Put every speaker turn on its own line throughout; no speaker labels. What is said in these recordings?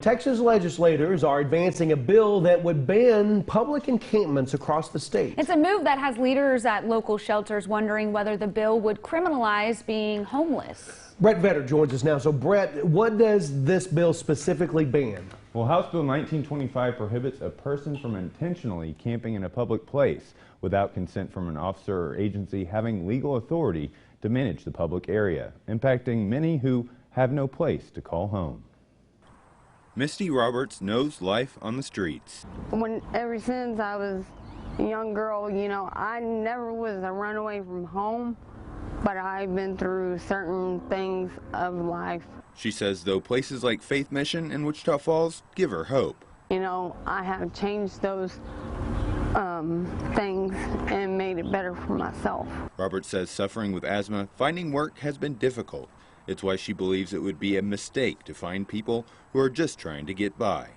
Texas legislators are advancing a bill that would ban public encampments across the state.
It's a move that has leaders at local shelters wondering whether the bill would criminalize being homeless.
Brett Vetter joins us now. So, Brett, what does this bill specifically ban?
Well, House Bill 1925 prohibits a person from intentionally camping in a public place without consent from an officer or agency having legal authority to manage the public area, impacting many who have no place to call home. Misty Roberts knows life on the streets.
Ever since I was a young girl, I never was a runaway from home, but I've been through certain things of life.
She says though places like Faith Mission in Wichita Falls give her hope.
I have changed those things and made it better for myself.
Roberts says suffering with asthma, finding work has been difficult. It's why she believes it would be a mistake to find people who are just trying to get by.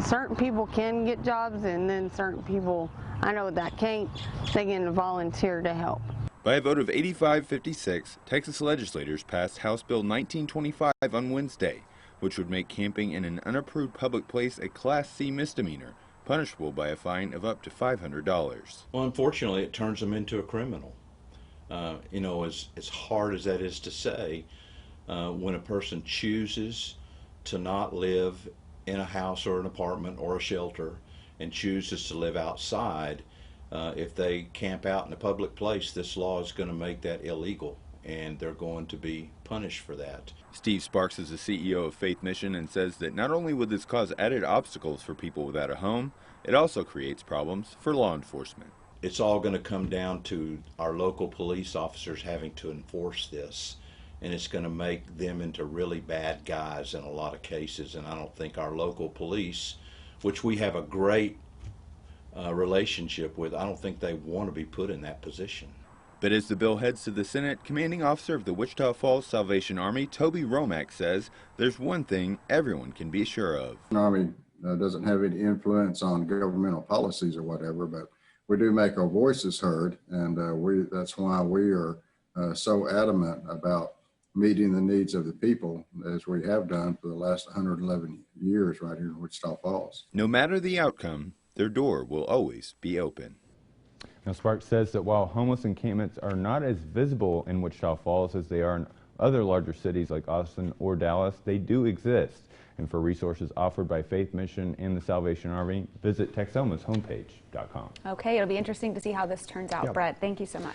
Certain people can get jobs, and then certain people, I know that can't, they can volunteer to help.
By a vote of 85-56, Texas legislators passed House Bill 1925 on Wednesday, which would make camping in an unapproved public place a Class C misdemeanor, punishable by a fine of up to $500.
Well, unfortunately, it turns them into a criminal. As hard as that is to say, when a person chooses to not live in a house or an apartment or a shelter and chooses to live outside, if they camp out in a public place, this law is going to make that illegal, and they're going to be punished for that.
Steve Sparks is the CEO of Faith Mission and says that not only would this cause added obstacles for people without a home, it also creates problems for law enforcement.
It's all going to come down to our local police officers having to enforce this, and it's going to make them into really bad guys in a lot of cases. And I don't think our local police, which we have a great relationship with, I don't think they want to be put in that position.
But as the bill heads to the Senate, commanding officer of the Wichita Falls Salvation Army, Toby Romack, says there's one thing everyone can be sure of.
The Army doesn't have any influence on governmental policies or whatever, but we do make our voices heard, and that's why we are so adamant about meeting the needs of the people, as we have done for the last 111 years right here in Wichita Falls.
No matter the outcome, their door will always be open. Now, Sparks says that while homeless encampments are not as visible in Wichita Falls as they are in other larger cities like Austin or Dallas, they do exist. And for resources offered by Faith Mission and the Salvation Army, visit Texomashomepage.com.
Okay, it'll be interesting to see how this turns out.
Yep.
Brett, thank you so much.